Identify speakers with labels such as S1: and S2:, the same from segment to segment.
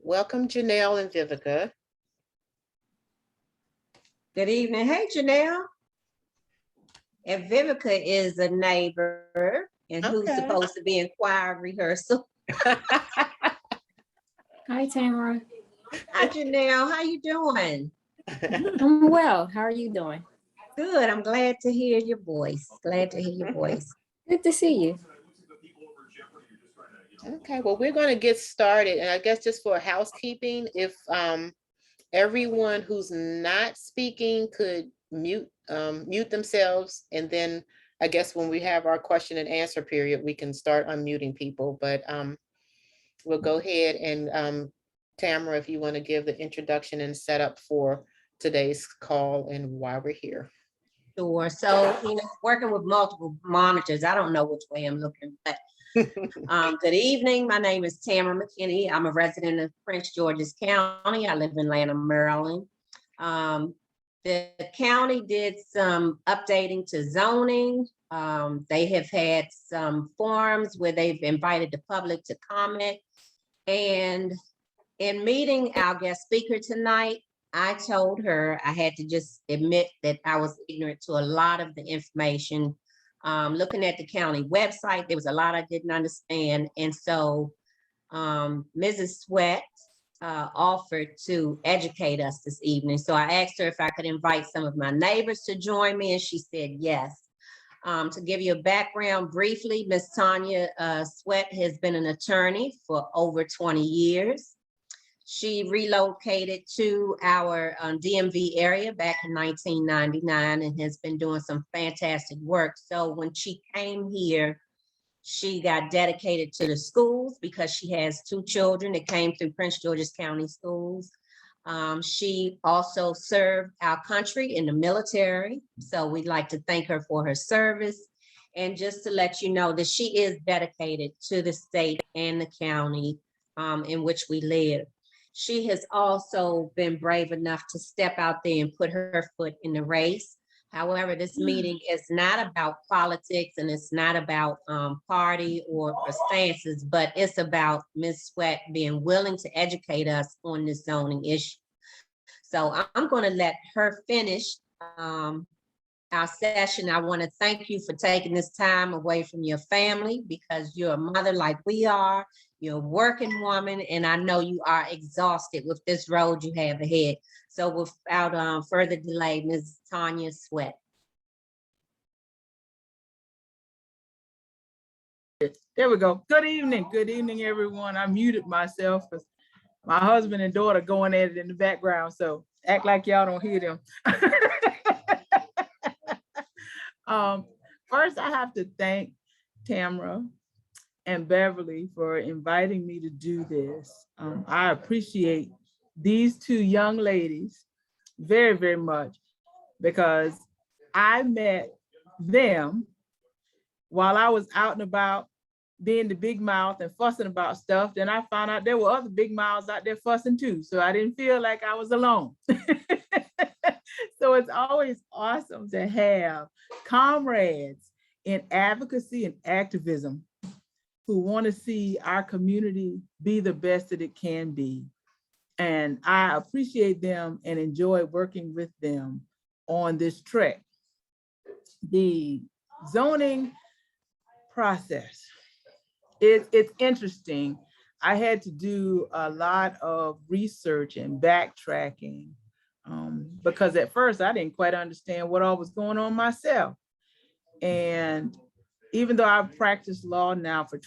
S1: Welcome, Janelle and Vivica.
S2: Good evening. Hey, Janelle. And Vivica is a neighbor and who's supposed to be in choir rehearsal.
S3: Hi, Tamara.
S2: Hi, Janelle. How you doing?
S3: I'm well. How are you doing?
S2: Good. I'm glad to hear your voice. Glad to hear your voice.
S3: Good to see you.
S1: Okay, well, we're going to get started. And I guess just for housekeeping, if everyone who's not speaking could mute themselves. And then I guess when we have our question and answer period, we can start unmuting people. But we'll go ahead and Tamara, if you want to give the introduction and setup for today's call and why we're here.
S2: Sure. So, working with multiple monitors, I don't know which way I'm looking, but good evening. My name is Tamara McKinney. I'm a resident of Prince George's County. I live in Lanham, Maryland. The county did some updating to zoning. They have had some forums where they've invited the public to comment. And in meeting our guest speaker tonight, I told her I had to just admit that I was ignorant to a lot of the information. Looking at the county website, there was a lot I didn't understand. And so Mrs. Sweat offered to educate us this evening. So I asked her if I could invite some of my neighbors to join me, and she said yes. To give you a background briefly, Ms. Tonya Sweat has been an attorney for over 20 years. She relocated to our DMV area back in 1999 and has been doing some fantastic work. So when she came here, she got dedicated to the schools because she has 2 children that came through Prince George's County schools. She also served our country in the military. So we'd like to thank her for her service. And just to let you know that she is dedicated to the state and the county in which we live. She has also been brave enough to step out there and put her foot in the race. However, this meeting is not about politics and it's not about party or stances, but it's about Ms. Sweat being willing to educate us on this zoning issue. So I'm going to let her finish our session. I want to thank you for taking this time away from your family because you're a mother like we are. You're a working woman, and I know you are exhausted with this road you have ahead. So without further delay, Ms. Tonya Sweat.
S4: There we go. Good evening, everyone. I muted myself because my husband and daughter going at it in the background, so act like y'all don't hear them. First, I have to thank Tamara and Beverly for inviting me to do this. I appreciate these 2 young ladies very, very much because I met them while I was out and about being the big mouth and fussing about stuff. Then I found out there were other big mouths out there fussing too. So I didn't feel like I was alone. So it's always awesome to have comrades in advocacy and activism who want to see our community be the best that it can be. And I appreciate them and enjoy working with them on this trek. The zoning process, it's interesting. I had to do a lot of research and backtracking because at first I didn't quite understand what all was going on myself. And even though I've practiced law now for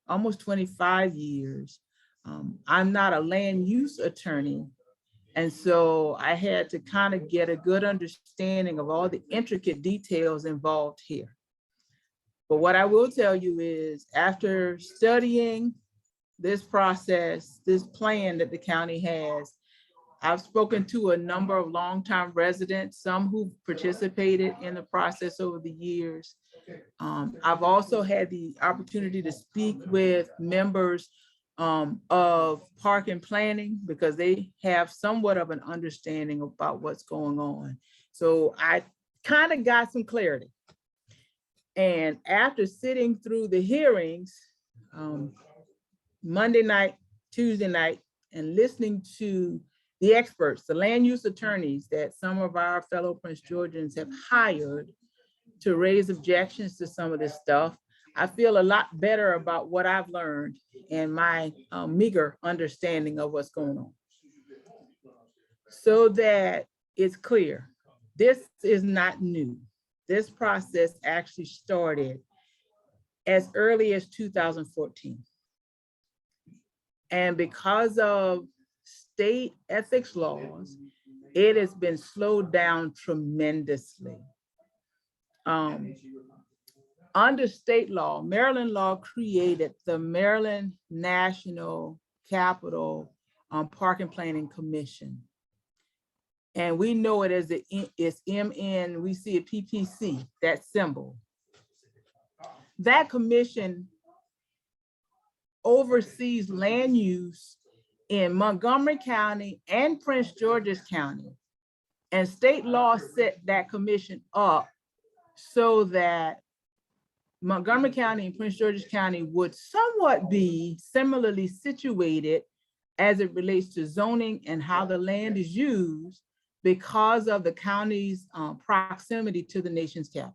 S4: almost 25 years, I'm not a land use attorney. And so I had to kind of get a good understanding of all the intricate details involved here. But what I will tell you is after studying this process, this plan that the county has, I've spoken to a number of longtime residents, some who participated in the process over the years. I've also had the opportunity to speak with members of park and planning because they have somewhat of an understanding about what's going on. So I kind of got some clarity. And after sitting through the hearings, Monday night, Tuesday night, and listening to the experts, the land use attorneys that some of our fellow Prince Georgians have hired to raise objections to some of this stuff, I feel a lot better about what I've learned and my meager understanding of what's going on. So that it's clear, this is not new. This process actually started as early as 2014. And because of state ethics laws, it has been slowed down tremendously. Under state law, Maryland law created the Maryland National Capital Park and Planning Commission. And we know it as it's MN, we see a PPC, that symbol. That commission oversees land use in Montgomery County and Prince George's County. And state law set that commission up so that Montgomery County and Prince George's County would somewhat be similarly situated as it relates to zoning and how the land is used because of the county's proximity to the nation's capital.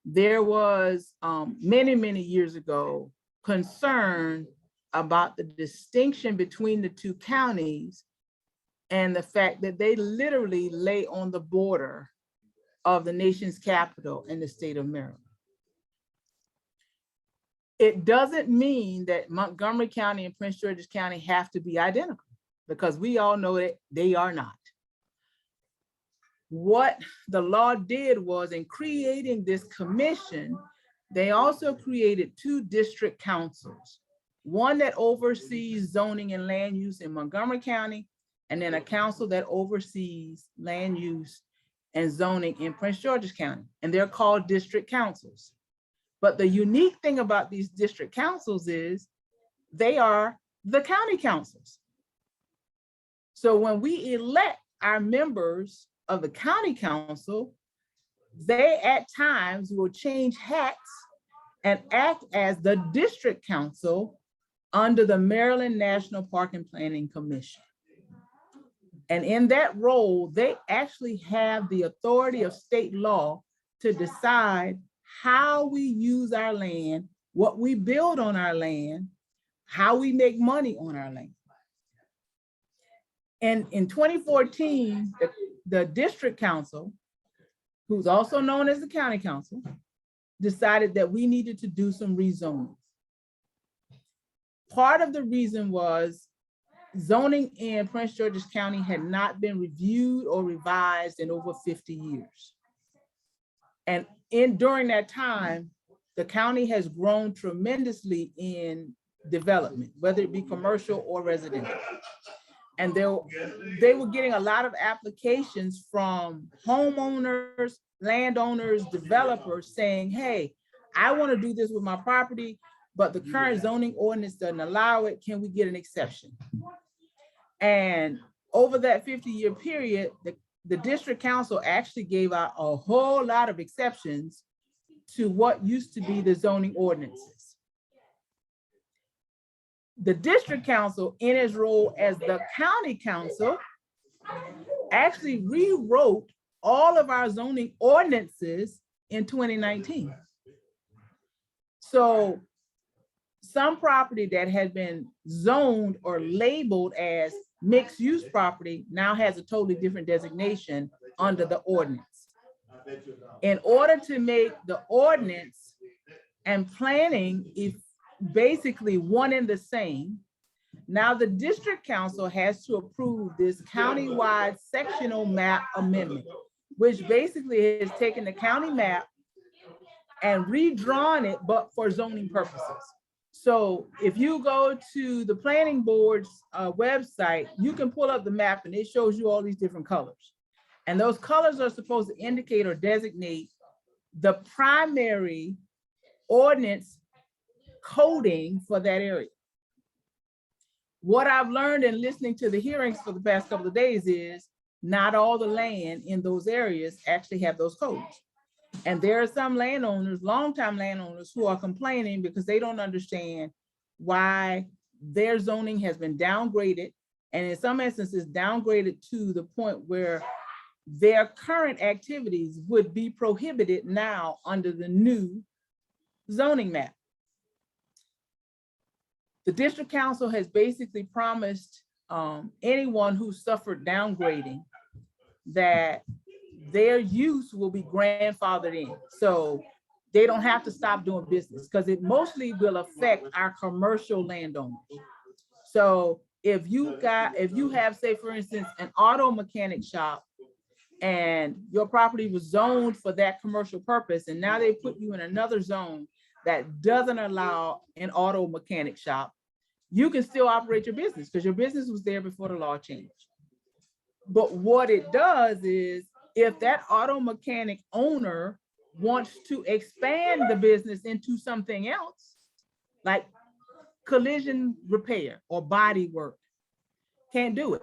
S4: There was many, many years ago concern about the distinction between the two counties and the fact that they literally lay on the border of the nation's capital in the state of Maryland. It doesn't mean that Montgomery County and Prince George's County have to be identical, because we all know that they are not. What the law did was, in creating this commission, they also created two district councils, one that oversees zoning and land use in Montgomery County, and then a council that oversees land use and zoning in Prince George's County, and they're called district councils. But the unique thing about these district councils is they are the county councils. So when we elect our members of the county council, they at times will change hats and act as the district council under the Maryland National Park and Planning Commission. And in that role, they actually have the authority of state law to decide how we use our land, what we build on our land, how we make money on our land. And in 2014, the district council, who's also known as the county council, decided that we needed to do some rezoning. Part of the reason was zoning in Prince George's County had not been reviewed or revised in over 50 years. And during that time, the county has grown tremendously in development, whether it be commercial or residential. And they were getting a lot of applications from homeowners, landowners, developers saying, hey, I want to do this with my property, but the current zoning ordinance doesn't allow it. Can we get an exception? And over that 50-year period, the district council actually gave out a whole lot of exceptions to what used to be the zoning ordinances. The district council, in its role as the county council, actually rewrote all of our zoning ordinances in 2019. So some property that had been zoned or labeled as mixed use property now has a totally different designation under the ordinance. In order to make the ordinance and planning basically one and the same, now the district council has to approve this Countywide Sectional Map Amendment, which basically has taken the county map and redrawn it, but for zoning purposes. So if you go to the planning board's website, you can pull up the map and it shows you all these different colors. And those colors are supposed to indicate or designate the primary ordinance coding for that area. What I've learned in listening to the hearings for the past couple of days is not all the land in those areas actually have those codes. And there are some landowners, longtime landowners, who are complaining because they don't understand why their zoning has been downgraded, and in some instances downgraded to the point where their current activities would be prohibited now under the new zoning map. The district council has basically promised anyone who suffered downgrading that their use will be grandfathered in. So they don't have to stop doing business, because it mostly will affect our commercial landowners. So if you have, say, for instance, an auto mechanic shop, and your property was zoned for that commercial purpose, and now they put you in another zone that doesn't allow an auto mechanic shop, you can still operate your business because your business was there before the law changed. But what it does is, if that auto mechanic owner wants to expand the business into something else, like collision repair or body work, can't do it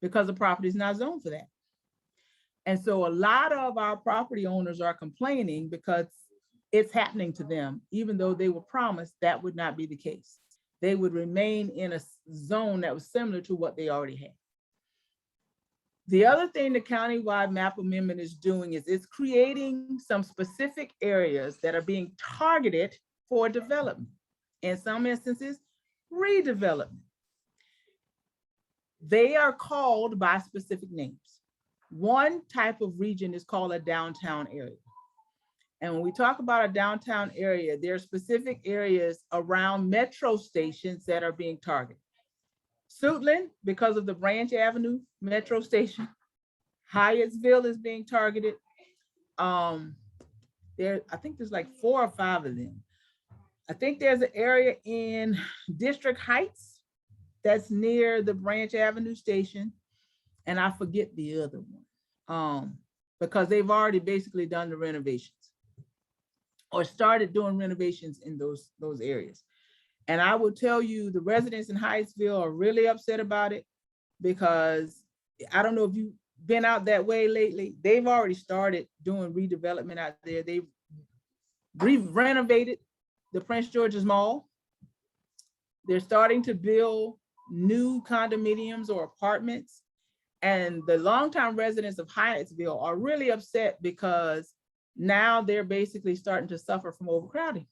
S4: because the property is not zoned for that. And so a lot of our property owners are complaining because it's happening to them, even though they were promised that would not be the case. They would remain in a zone that was similar to what they already had. The other thing the Countywide Map Amendment is doing is it's creating some specific areas that are being targeted for development. In some instances, redevelopment. They are called by specific names. One type of region is called a downtown area. And when we talk about a downtown area, there are specific areas around metro stations that are being targeted. Suitland, because of the Branch Avenue metro station. Hyattsville is being targeted. I think there's like 4 or 5 of them. I think there's an area in District Heights that's near the Branch Avenue station. And I forget the other one, because they've already basically done the renovations or started doing renovations in those areas. And I will tell you, the residents in Hyattsville are really upset about it, because I don't know if you've been out that way lately. They've already started doing redevelopment out there. They've renovated the Prince George's Mall. They're starting to build new condominiums or apartments. And the longtime residents of Hyattsville are really upset because now they're basically starting to suffer from overcrowding,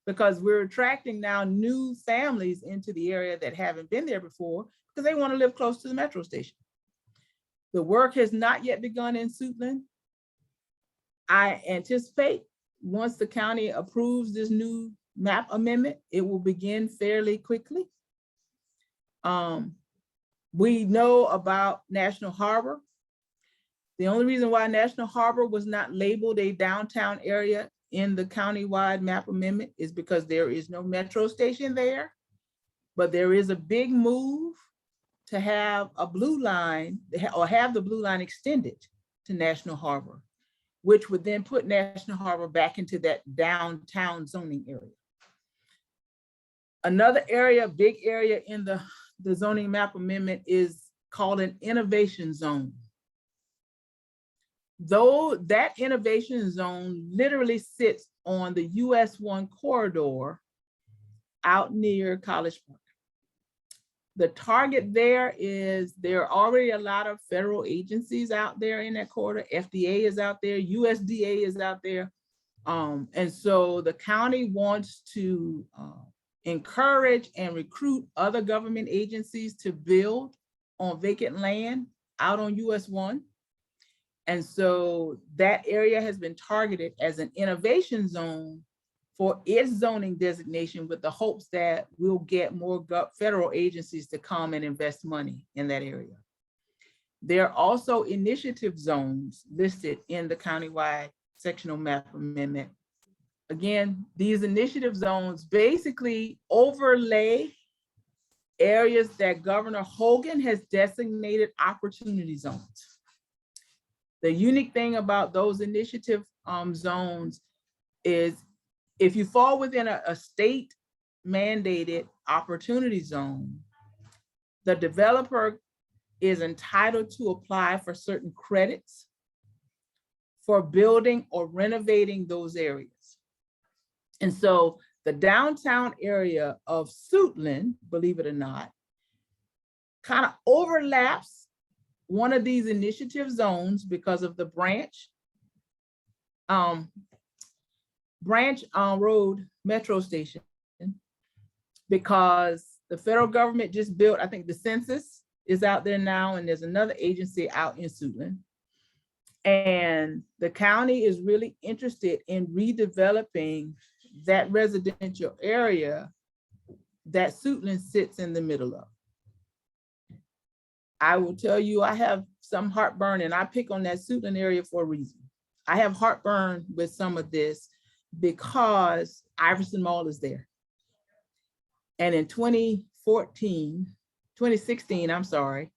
S4: because we're attracting now new families into the area that haven't been there before because they want to live close to the metro station. The work has not yet begun in Suitland. I anticipate once the county approves this new map amendment, it will begin fairly quickly. We know about National Harbor. The only reason why National Harbor was not labeled a downtown area in the Countywide Map Amendment is because there is no metro station there, but there is a big move to have a blue line, or have the blue line extended to National Harbor, which would then put National Harbor back into that downtown zoning area. Another area, big area in the zoning map amendment is called an innovation zone. Though that innovation zone literally sits on the US 1 corridor out near College Park. The target there is, there are already a lot of federal agencies out there in that corridor. FDA is out there, USDA is out there. And so the county wants to encourage and recruit other government agencies to build on vacant land out on US 1. And so that area has been targeted as an innovation zone for its zoning designation, with the hopes that we'll get more federal agencies to come and invest money in that area. There are also initiative zones listed in the Countywide Sectional Map Amendment. Again, these initiative zones basically overlay areas that Governor Hogan has designated opportunity zones. The unique thing about those initiative zones is, if you fall within a state mandated opportunity zone, the developer is entitled to apply for certain credits for building or renovating those areas. And so the downtown area of Suitland, believe it or not, kind of overlaps one of these initiative zones because of the branch road metro station, because the federal government just built, I think the census is out there now, and there's another agency out in Suitland. And the county is really interested in redeveloping that residential area that Suitland sits in the middle of. I will tell you, I have some heartburn, and I pick on that Suitland area for a reason. I have heartburn with some of this because Iverson Mall is there. And in 2016, I'm sorry,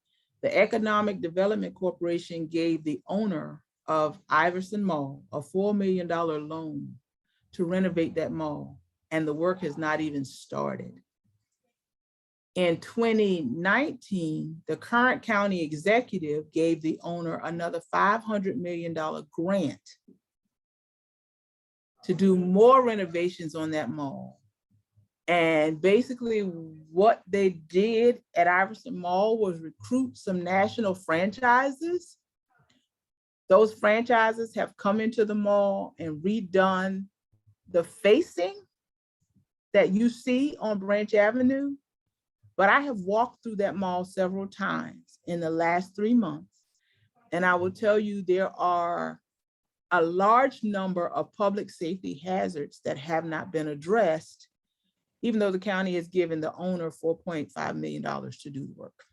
S4: the Economic Development Corporation gave the owner of Iverson Mall a $4 million loan to renovate that mall, and the work has not even started. In 2019, the current county executive gave the owner another $500 million grant to do more renovations on that mall. And basically what they did at Iverson Mall was recruit some national franchises. Those franchises have come into the mall and redone the facing that you see on Branch Avenue. But I have walked through that mall several times in the last 3 months. And I will tell you, there are a large number of public safety hazards that have not been addressed, even though the county has given the owner $4.5 million to do the work.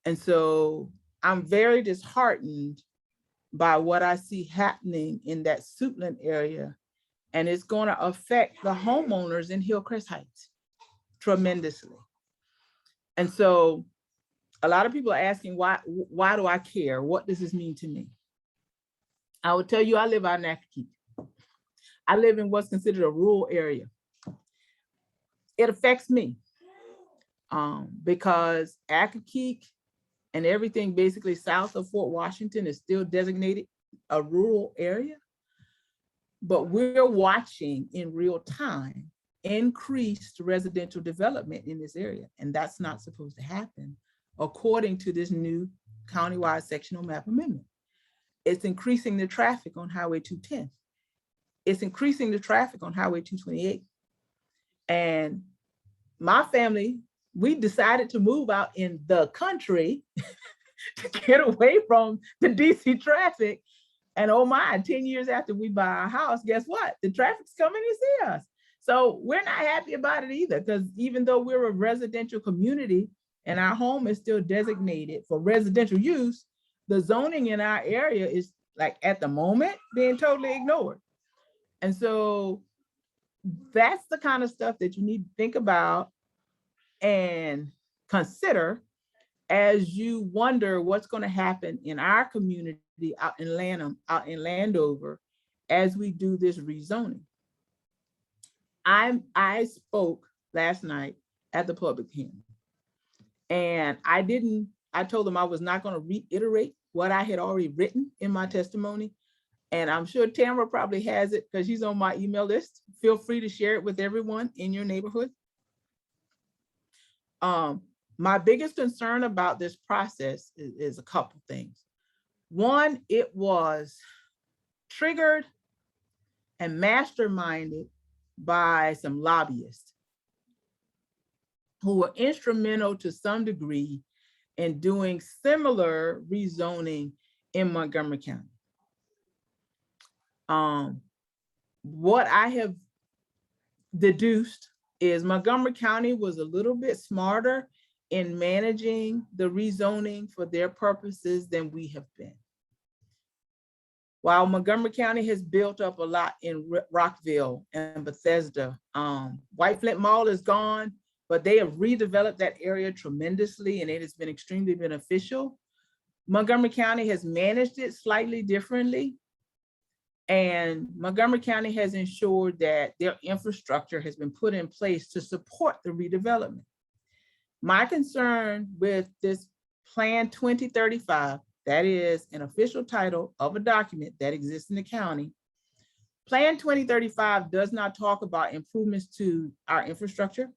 S4: And so I'm very disheartened by what I see happening in that Suitland area. And it's going to affect the homeowners in Hillcrest Heights tremendously. And so a lot of people are asking, why do I care? What does this mean to me? I will tell you, I live out in Accokeek. I live in what's considered a rural area. It affects me because Accokeek and everything basically south of Fort Washington is still designated a rural area. But we're watching in real time increased residential development in this area. And that's not supposed to happen according to this new Countywide Sectional Map Amendment. It's increasing the traffic on Highway 210. It's increasing the traffic on Highway 228. And my family, we decided to move out in the country to get away from the DC traffic. And oh my, 10 years after we buy our house, guess what? The traffic's coming to see us. So we're not happy about it either, because even though we're a residential community and our home is still designated for residential use, the zoning in our area is, like, at the moment being totally ignored. And so that's the kind of stuff that you need to think about and consider as you wonder what's going to happen in our community out in Landover as we do this rezoning. I spoke last night at the public hearing, and I told them I was not going to reiterate what I had already written in my testimony. And I'm sure Tamara probably has it because she's on my email list. Feel free to share it with everyone in your neighborhood. My biggest concern about this process is a couple things. One, it was triggered and masterminded by some lobbyists who were instrumental to some degree in doing similar rezoning in Montgomery County. What I have deduced is Montgomery County was a little bit smarter in managing the rezoning for their purposes than we have been. While Montgomery County has built up a lot in Rockville and Bethesda, White Flint Mall is gone, but they have redeveloped that area tremendously, and it has been extremely beneficial. Montgomery County has managed it slightly differently, and Montgomery County has ensured that their infrastructure has been put in place to support the redevelopment. My concern with this Plan 2035, that is an official title of a document that exists in the county, Plan 2035 does not talk about improvements to our infrastructure.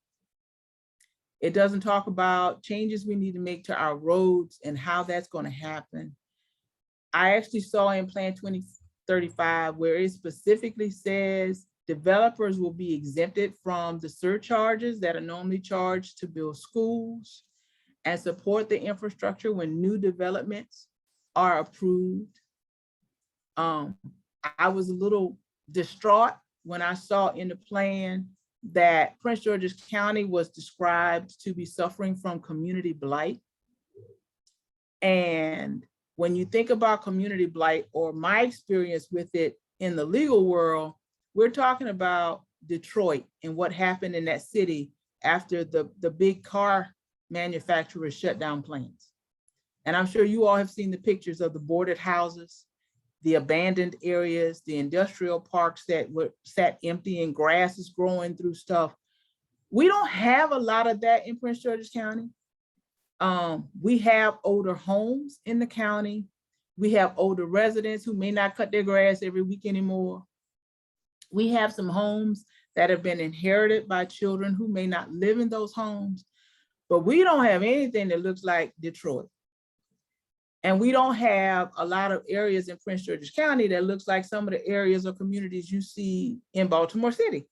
S4: It doesn't talk about changes we need to make to our roads and how that's going to happen. I actually saw in Plan 2035 where it specifically says developers will be exempted from the surcharges that are normally charged to build schools and support the infrastructure when new developments are approved. I was a little distraught when I saw in the plan that Prince George's County was described to be suffering from community blight. And when you think about community blight, or my experience with it in the legal world, we're talking about Detroit and what happened in that city after the big car manufacturers shut down plants. And I'm sure you all have seen the pictures of the boarded houses, the abandoned areas, the industrial parks that were sat empty and grass is growing through stuff. We don't have a lot of that in Prince George's County. We have older homes in the county. We have older residents who may not cut their grass every week anymore. We have some homes that have been inherited by children who may not live in those homes, but we don't have anything that looks like Detroit. And we don't have a lot of areas in Prince George's County that looks like some of the areas or communities you see in Baltimore City.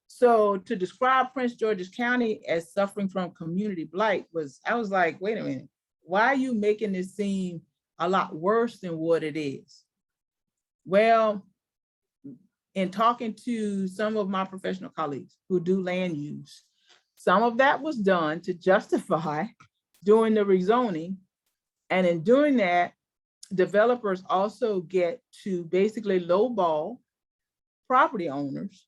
S4: So to describe Prince George's County as suffering from community blight I was like, wait a minute, why are you making this seem a lot worse than what it is? Well, in talking to some of my professional colleagues who do land use, some of that was done to justify doing the rezoning. And in doing that, developers also get to basically lowball property owners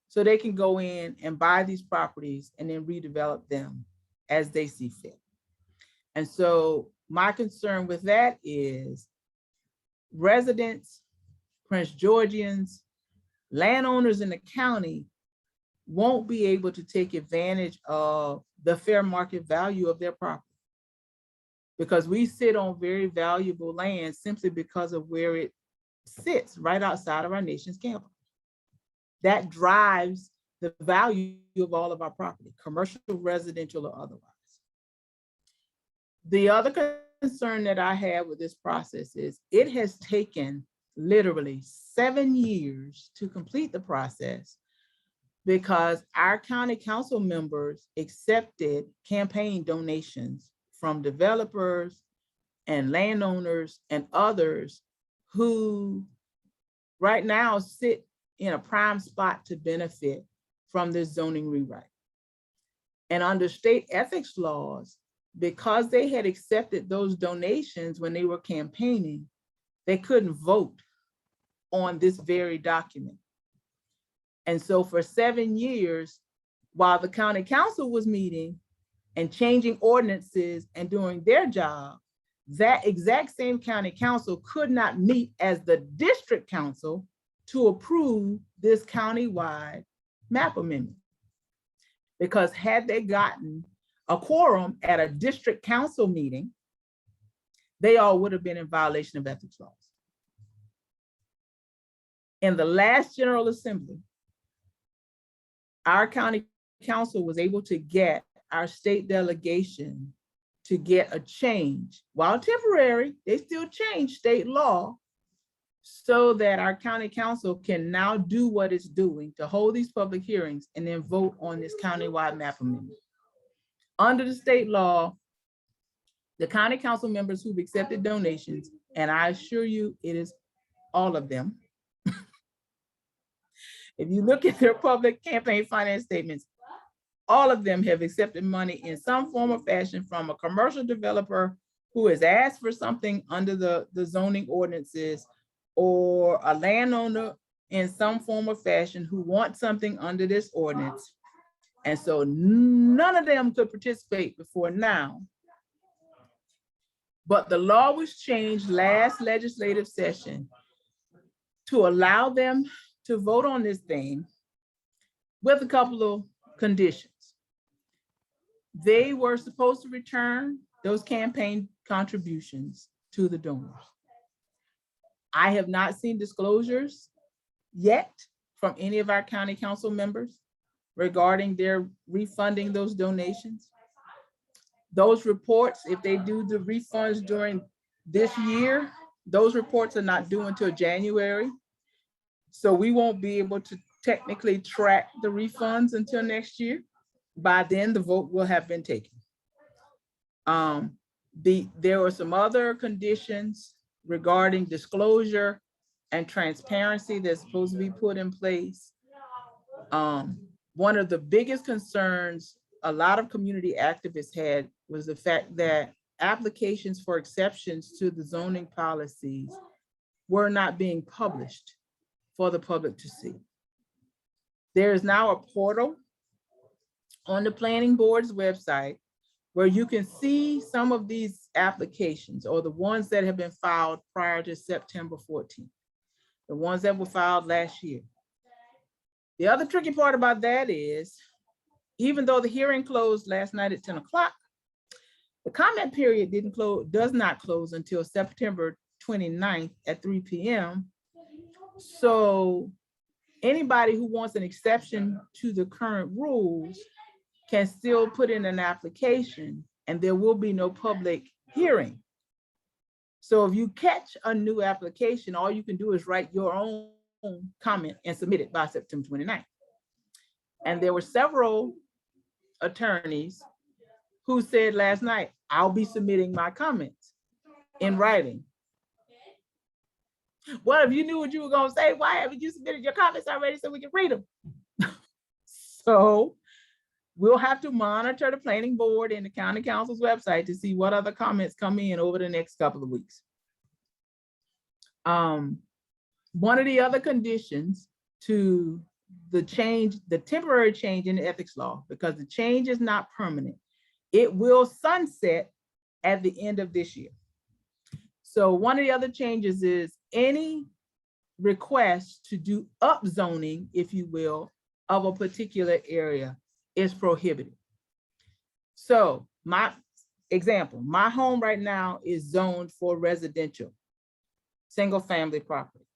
S4: so they can go in and buy these properties and then redevelop them as they see fit. And so my concern with that is residents, Prince Georgians, landowners in the county won't be able to take advantage of the fair market value of their property, because we sit on very valuable land simply because of where it sits right outside of our nation's capital. That drives the value of all of our property, commercial, residential, or otherwise. The other concern that I have with this process is it has taken literally 7 years to complete the process because our county council members accepted campaign donations from developers and landowners and others who right now sit in a prime spot to benefit from this zoning rewrite. And under state ethics laws, because they had accepted those donations when they were campaigning, they couldn't vote on this very document. And so for 7 years, while the county council was meeting and changing ordinances and doing their job, that exact same county council could not meet as the district council to approve this countywide map amendment. Because had they gotten a quorum at a district council meeting, they all would have been in violation of ethics laws. In the last General Assembly, our county council was able to get our state delegation to get a change, while temporary, they still change state law so that our county council can now do what it's doing to hold these public hearings and then vote on this countywide map amendment. Under the state law, the county council members who've accepted donations, and I assure you it is all of them. If you look at their public campaign finance statements, all of them have accepted money in some form or fashion from a commercial developer who has asked for something under the zoning ordinances, or a landowner in some form or fashion who wants something under this ordinance. And so none of them could participate before now. But the law was changed last legislative session to allow them to vote on this thing with a couple of conditions. They were supposed to return those campaign contributions to the donors. I have not seen disclosures yet from any of our county council members regarding their refunding those donations. Those reports, if they do the refunds during this year, those reports are not due until January. So we won't be able to technically track the refunds until next year. By then, the vote will have been taken. There were some other conditions regarding disclosure and transparency that's supposed to be put in place. One of the biggest concerns a lot of community activists had was the fact that applications for exceptions to the zoning policies were not being published for the public to see. There is now a portal on the planning board's website where you can see some of these applications, or the ones that have been filed prior to September 14th, the ones that were filed last year. The other tricky part about that is, even though the hearing closed last night at 10 o'clock, the comment period does not close until September 29th at 3 p.m. So anybody who wants an exception to the current rules can still put in an application, and there will be no public hearing. So if you catch a new application, all you can do is write your own comment and submit it by September 29th. And there were several attorneys who said last night, I'll be submitting my comments in writing. Well, if you knew what you were gonna say, why haven't you submitted your comments already so we can read them? So we'll have to monitor the planning board and the county council's website to see what other comments come in over the next couple of weeks. One of the other conditions to the temporary change in the ethics law, because the change is not permanent, it will sunset at the end of this year. So one of the other changes is any request to do upzoning, if you will, of a particular area is prohibited. So my example, my home right now is zoned for residential, single family property.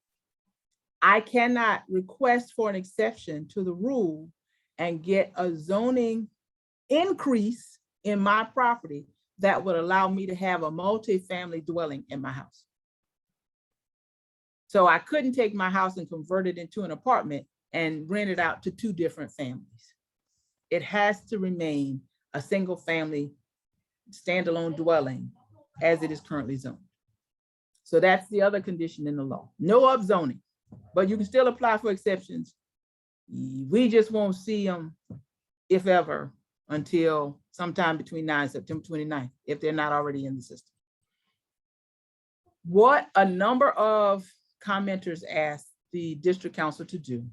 S4: I cannot request for an exception to the rule and get a zoning increase in my property that would allow me to have a multi-family dwelling in my house. So I couldn't take my house and convert it into an apartment and rent it out to two different families. It has to remain a single family standalone dwelling as it is currently zoned. So that's the other condition in the law. No upzoning, but you can still apply for exceptions. We just won't see them, if ever, until sometime between now and September 29th, if they're not already in the system. What a number of commenters asked the district council to do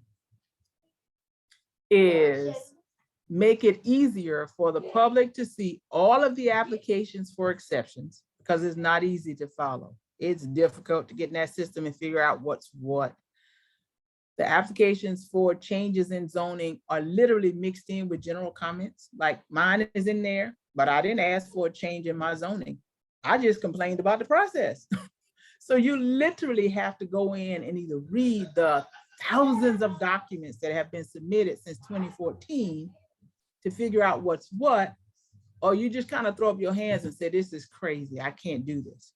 S4: is make it easier for the public to see all of the applications for exceptions, because it's not easy to follow. It's difficult to get in that system and figure out what's what. The applications for changes in zoning are literally mixed in with general comments. Like mine is in there, but I didn't ask for a change in my zoning. I just complained about the process. So you literally have to go in and either read the thousands of documents that have been submitted since 2014 to figure out what's what, or you just kind of throw up your hands and say, this is crazy, I can't do this.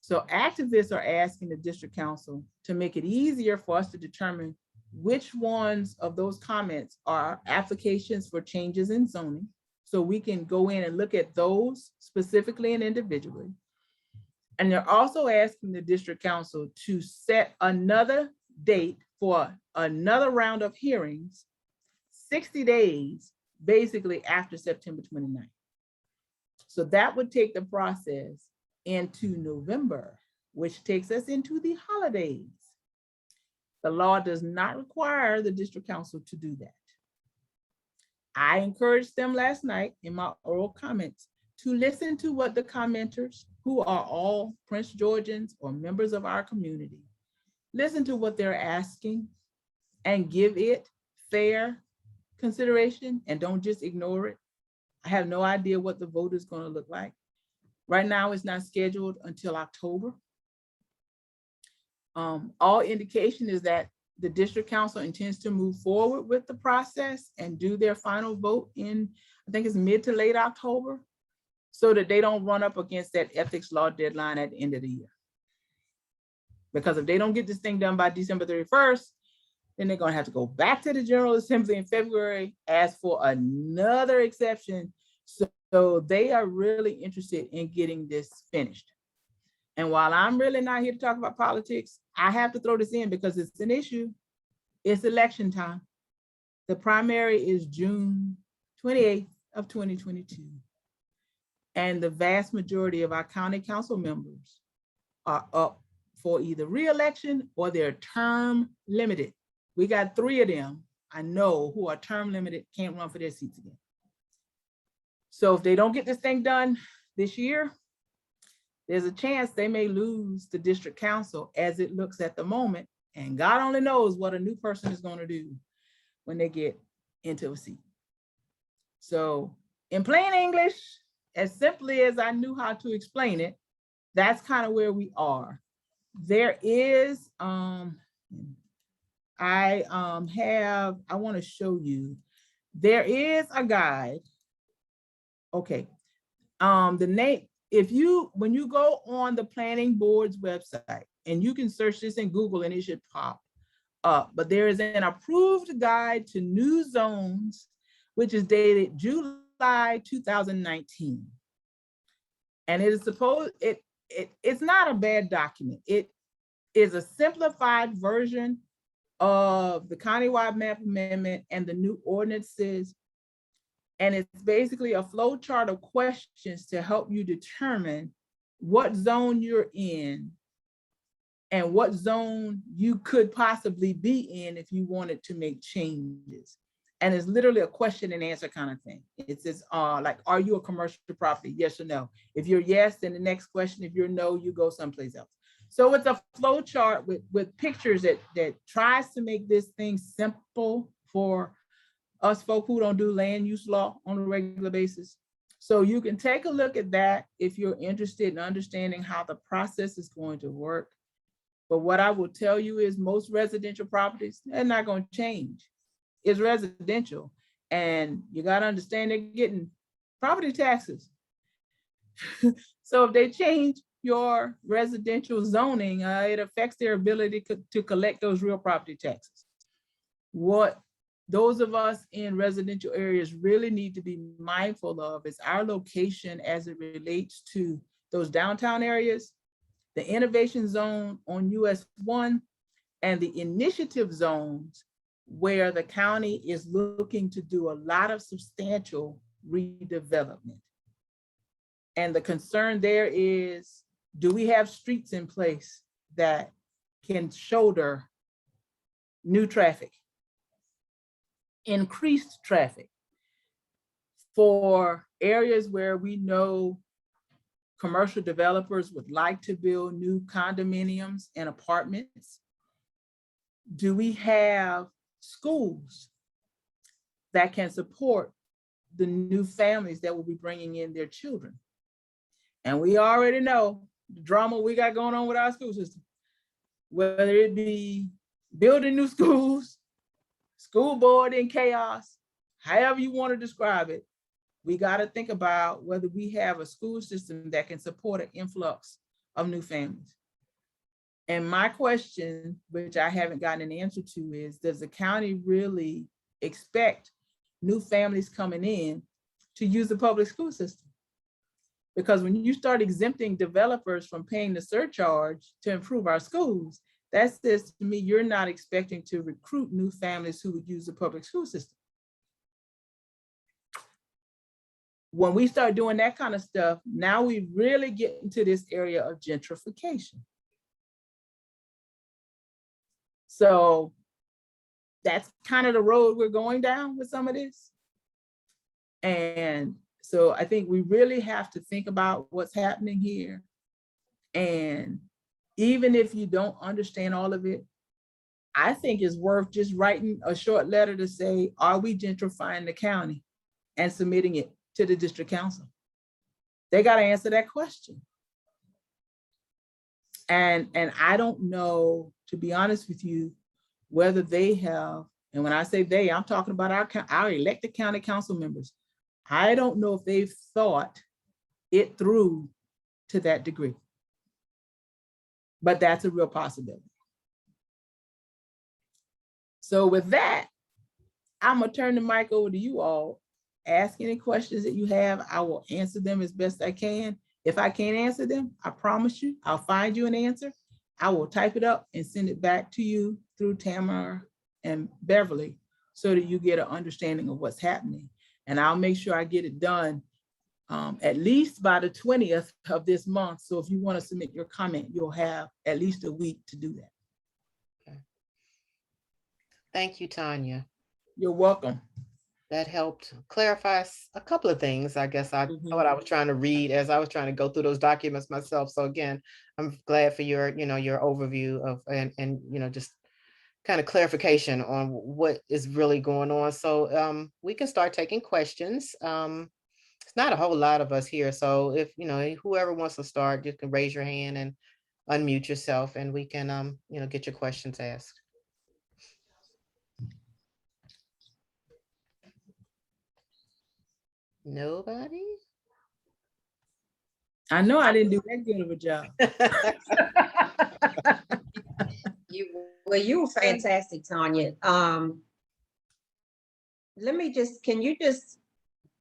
S4: So activists are asking the district council to make it easier for us to determine which ones of those comments are applications for changes in zoning, so we can go in and look at those specifically and individually. And they're also asking the district council to set another date for another round of hearings, 60 days, basically after September 29th. So that would take the process into November, which takes us into the holidays. The law does not require the district council to do that. I encouraged them last night in my oral comments to listen to what the commenters, who are all Prince Georgians or members of our community, listen to what they're asking and give it fair consideration, and don't just ignore it. I have no idea what the vote is going to look like. Right now, it's not scheduled until October. All indication is that the district council intends to move forward with the process and do their final vote in, I think it's mid to late October, so that they don't run up against that ethics law deadline at the end of the year. Because if they don't get this thing done by December 31st, then they're gonna have to go back to the General Assembly in February, ask for another exception. So they are really interested in getting this finished. And while I'm really not here to talk about politics, I have to throw this in because it's an issue. It's election time. The primary is June 28th of 2022. And the vast majority of our county council members are up for either re-election or they're term limited. We got 3 of them I know who are term limited, can't run for their seats again. So if they don't get this thing done this year, there's a chance they may lose the district council as it looks at the moment. And God only knows what a new person is going to do when they get into a seat. So in plain English, as simply as I knew how to explain it, that's kind of where we are. There is, I want to show you, there is a guide. Okay, the name, when you go on the planning board's website, and you can search this in Google and it should pop up, but there is an approved guide to new zones, which is dated July 2019. And it is supposed, it's not a bad document. It is a simplified version of the Countywide Map Amendment and the new ordinances. And it's basically a flow chart of questions to help you determine what zone you're in and what zone you could possibly be in if you wanted to make changes. And it's literally a question and answer kind of thing. It says, like, are you a commercial property? Yes or no. If you're yes, then the next question, if you're no, you go someplace else. So it's a flow chart with pictures that tries to make this thing simple for us folk who don't do land use law on a regular basis. So you can take a look at that if you're interested in understanding how the process is going to work. But what I will tell you is most residential properties, they're not going to change. It's residential. And you got to understand they're getting property taxes. So if they change your residential zoning, it affects their ability to collect those real property taxes. What those of us in residential areas really need to be mindful of is our location as it relates to those downtown areas, the innovation zone on US 1, and the initiative zones where the county is looking to do a lot of substantial redevelopment. And the concern there is, do we have streets in place that can shoulder new traffic, increased traffic for areas where we know commercial developers would like to build new condominiums and apartments? Do we have schools that can support the new families that will be bringing in their children? And we already know the drama we got going on with our school system, whether it be building new schools, school board in chaos, however you want to describe it. We got to think about whether we have a school system that can support an influx of new families. And my question, which I haven't gotten an answer to, is does the county really expect new families coming in to use the public school system? Because when you start exempting developers from paying the surcharge to improve our schools, that says to me, you're not expecting to recruit new families who would use the public school system. When we start doing that kind of stuff, now we really get into this area of gentrification. So that's kind of the road we're going down with some of this. And so I think we really have to think about what's happening here. And even if you don't understand all of it, I think it's worth just writing a short letter to say, are we gentrifying the county, and submitting it to the district council? They got to answer that question. And I don't know, to be honest with you, whether they have, and when I say they, I'm talking about our elected county council members. I don't know if they've thought it through to that degree, but that's a real possibility. So with that, I'm gonna turn the mic over to you all. Ask any questions that you have. I will answer them as best I can. If I can't answer them, I promise you, I'll find you an answer. I will type it up and send it back to you through Tamara and Beverly so that you get an understanding of what's happening. And I'll make sure I get it done at least by the 20th of this month. So if you want to submit your comment, you'll have at least a week to do that.
S1: Okay. Thank you, Tonya.
S4: You're welcome.
S1: That helped clarify a couple of things. I guess I thought I was trying to read as I was trying to go through those documents myself. So again, I'm glad for your, your overview of and just kind of clarification on what is really going on. So we can start taking questions. It's not a whole lot of us here. So if, whoever wants to start, you can raise your hand and unmute yourself and we can, get your questions asked. Nobody?
S4: I know I didn't do that good of a job.
S2: You were fantastic, Tonya. Can you just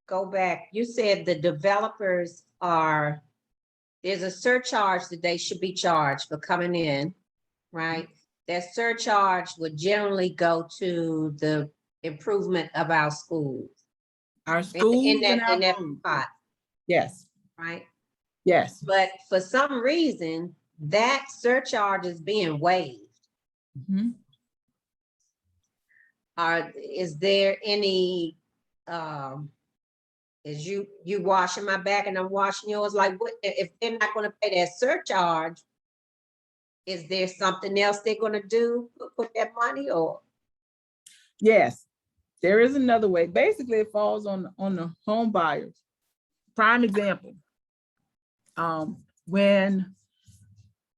S2: go back? You said the developers there's a surcharge that they should be charged for coming in, right? That surcharge would generally go to the improvement of our schools.
S4: Our schools
S2: in
S4: and our
S2: that
S4: roads.
S2: pot,
S4: Yes,
S2: right?
S4: yes.
S2: But for some reason, that surcharge is being waived.
S4: Mhm.
S2: Is there any, is you washing my back and I'm washing yours? Like, what if they're not gonna pay that surcharge? Is there something else they're gonna do with that money or?
S4: Yes, there is another way. Basically, it falls on the home buyers. Prime example, when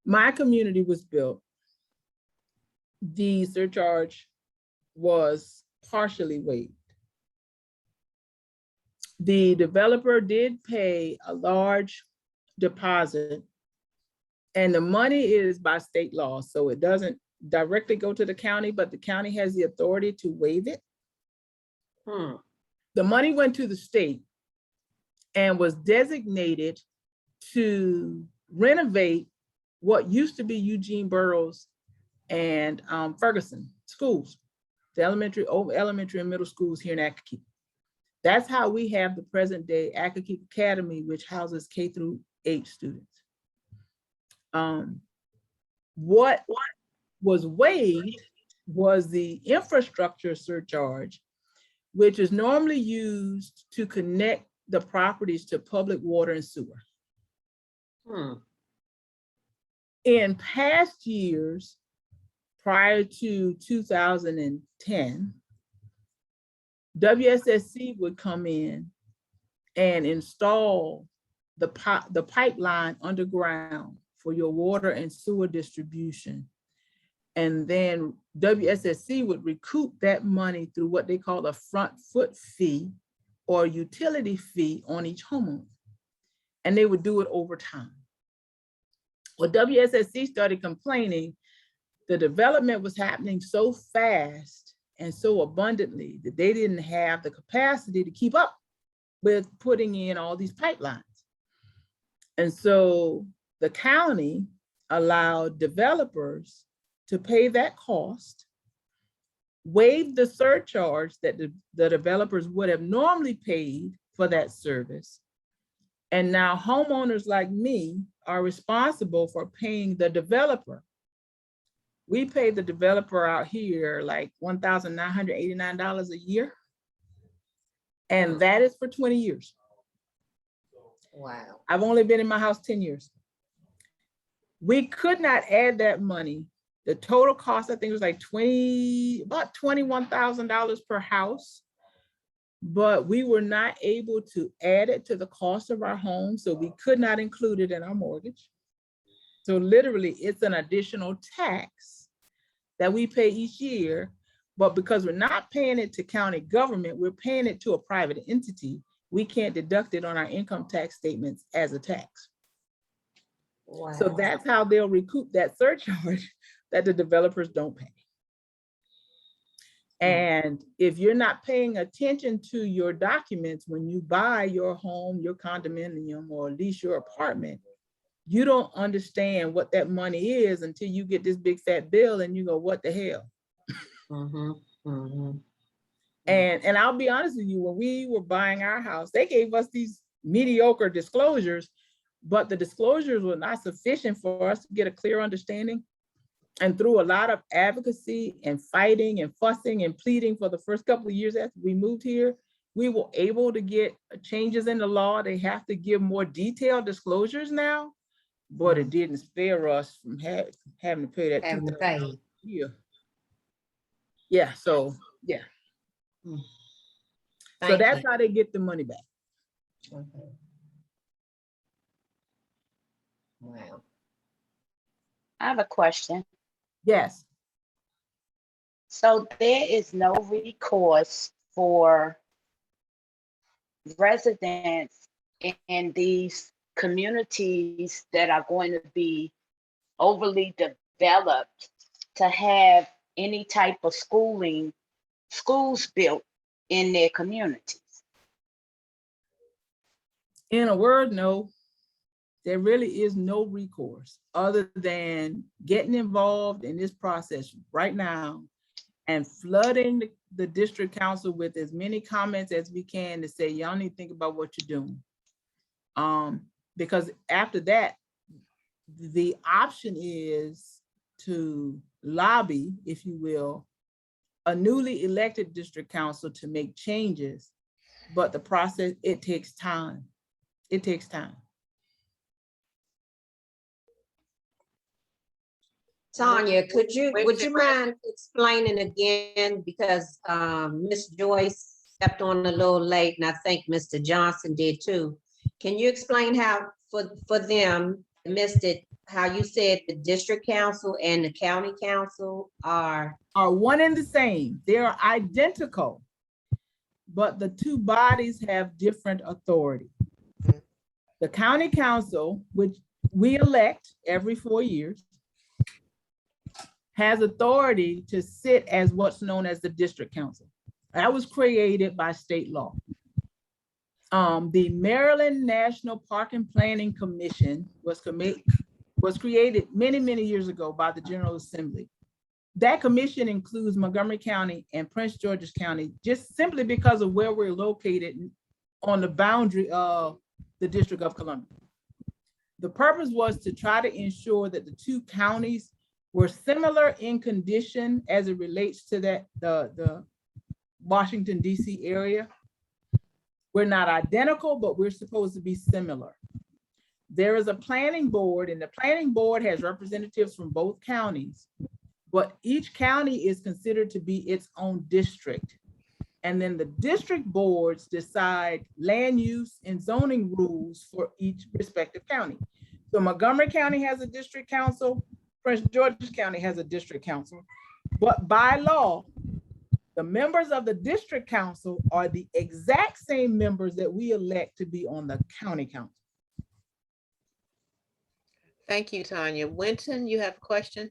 S4: my community was built, the surcharge was partially waived. The developer did pay a large deposit, and the money is by state law, so it doesn't directly go to the county, but the county has the authority to waive it. The money went to the state and was designated to renovate what used to be Eugene Burroughs and Ferguson schools, the elementary and middle schools here in Accokeek. That's how we have the present day Accokeek Academy, which houses K-8 students. What was waived was the infrastructure surcharge, which is normally used to connect the properties to public water and sewer. In past years, prior to 2010, WSSC would come in and install the pipeline underground for your water and sewer distribution. And then WSSC would recoup that money through what they call a front foot fee or utility fee on each homeowner. And they would do it over time. Well, WSSC started complaining the development was happening so fast and so abundantly that they didn't have the capacity to keep up with putting in all these pipelines. And so the county allowed developers to pay that cost, waive the surcharge that the developers would have normally paid for that service. And now homeowners like me are responsible for paying the developer. We pay the developer out here like $1,989 a year. And that is for 20 years.
S2: Wow.
S4: I've only been in my house 10 years. We could not add that money. The total cost, I think, was like about $21,000 per house, but we were not able to add it to the cost of our home, so we could not include it in our mortgage. So literally, it's an additional tax that we pay each year, but because we're not paying it to county government, we're paying it to a private entity. We can't deduct it on our income tax statements as a tax. So
S2: Wow.
S4: that's how they'll recoup that surcharge that the developers don't pay. And if you're not paying attention to your documents when you buy your home, your condominium, or lease your apartment, you don't understand what that money is until you get this big fat bill and you go, what the hell?
S2: Mhm, mhm.
S4: And I'll be honest with you, when we were buying our house, they gave us these mediocre disclosures, but the disclosures were not sufficient for us to get a clear understanding. And through a lot of advocacy and fighting and fussing and pleading for the first couple of years after we moved here, we were able to get changes in the law. They have to give more detailed disclosures now, but it didn't spare us from having to pay that
S2: Having to
S4: $2,000
S2: pay.
S4: a year. Yeah, so yeah. So
S2: Thank
S4: that's
S2: you.
S4: how they get the money back.
S2: Okay. Wow.
S5: I have a question.
S4: Yes.
S5: So there is no recourse for residents in these communities that are going to be overly developed to have any type of schools built in their communities.
S4: In a word, no. There really is no recourse other than getting involved in this process right now and flooding the district council with as many comments as we can to say, y'all need to think about what you're doing. Because after that, the option is to lobby, if you will, a newly elected district council to make changes. But the process, it takes time. It takes time.
S2: Tonya, would you mind explaining again, because Ms. Joyce stepped on a little late and I think Mr. Johnson did too. Can you explain how for them, missed it, how you said the district council and the county council are
S4: one and the same. They're identical, but the two bodies have different authority. The county council, which we elect every 4 years, has authority to sit as what's known as the district council. That was created by state law. The Maryland National Park and Planning Commission was created many, many years ago by the General Assembly. That commission includes Montgomery County and Prince George's County, just simply because of where we're located on the boundary of the District of Columbia. The purpose was to try to ensure that the two counties were similar in condition as it relates to the Washington, D.C. area. We're not identical, but we're supposed to be similar. There is a planning board, and the planning board has representatives from both counties, but each county is considered to be its own district. And then the district boards decide land use and zoning rules for each respective county. So Montgomery County has a district council, Prince George's County has a district council, but by law, the members of the district council are the exact same members that we elect to be on the county council.
S1: Thank you, Tonya. Winton, you have a question?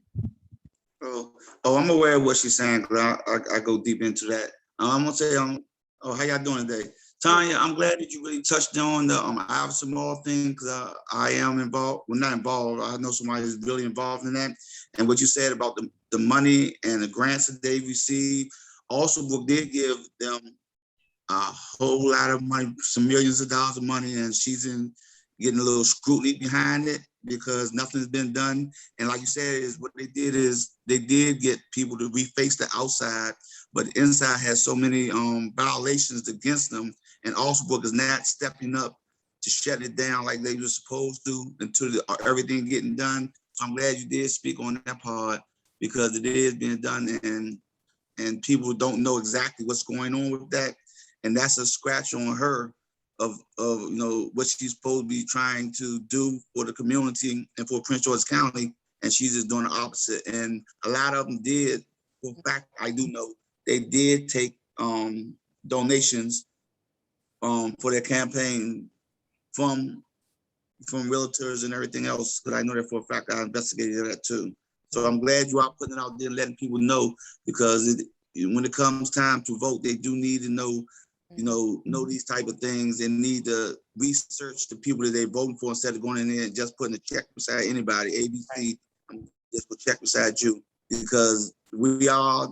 S6: Oh, I'm aware of what she's saying, because I go deep into that. I'm gonna say, how y'all doing today? Tonya, I'm glad that you really touched on the Iverson Mall thing, because I am involved. Well, not involved. I know somebody who's really involved in that. And what you said about the money and the grants that they receive. Also, Brooke did give them a whole lot of money, some millions of dollars of money, and she's getting a little scrutiny behind it because nothing's been done. And like you said, what they did is they did get people to reface the outside, but the inside has so many violations against them. And Alsbrook is not stepping up to shut it down like they were supposed to until everything getting done. So I'm glad you did speak on that part, because it is being done, and people don't know exactly what's going on with that. And that's a scratch on her of what she's supposed to be trying to do for the community and for Prince George's County. and she's just doing the opposite. And a lot of them did, for a fact, I do know, they did take donations for their campaign from realtors and everything else, because I know that for a fact. I investigated that too. So I'm glad you are putting it out there and letting people know, because when it comes time to vote, they do need to know, know these type of things, and need to research the people that they're voting for instead of going in there and just putting a check beside anybody. ABC, just put check beside you, because we are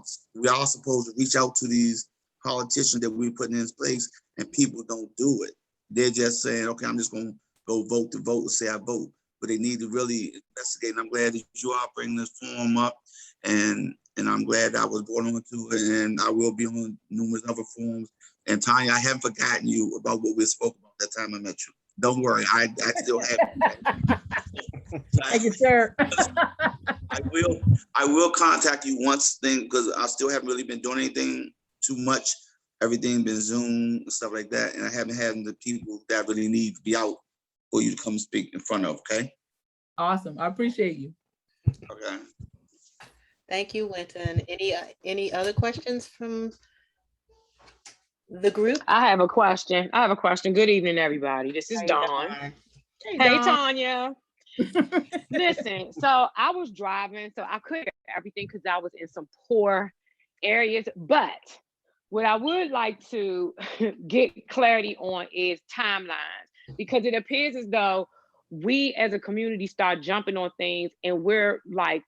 S6: supposed to reach out to these politicians that we're putting in place, and people don't do it. They're just saying, okay, I'm just going to go vote to vote and say I vote, but they need to really investigate. And I'm glad that you are bringing this forum up, and I'm glad I was brought on to it, and I will be on numerous other forums. And Tonya, I haven't forgotten you about what we spoke about that time I met you. Don't worry, I still have.
S4: Thank you, sir.
S6: I will contact you once thing, because I still haven't really been doing anything too much. Everything been Zoom and stuff like that, and I haven't had the people that really need to be out for you to come speak in front of. Okay.
S4: Awesome. I appreciate you.
S6: Okay.
S1: Thank you, Winton. Any other questions from the group?
S7: I have a question. Good evening, everybody. This is Dawn. Hey,
S4: Dawn.
S7: Tonya. Listen, so I was driving, so I couldn't get everything because I was in some poor areas. But what I would like to get clarity on is timelines, because it appears as though we as a community start jumping on things, and we're like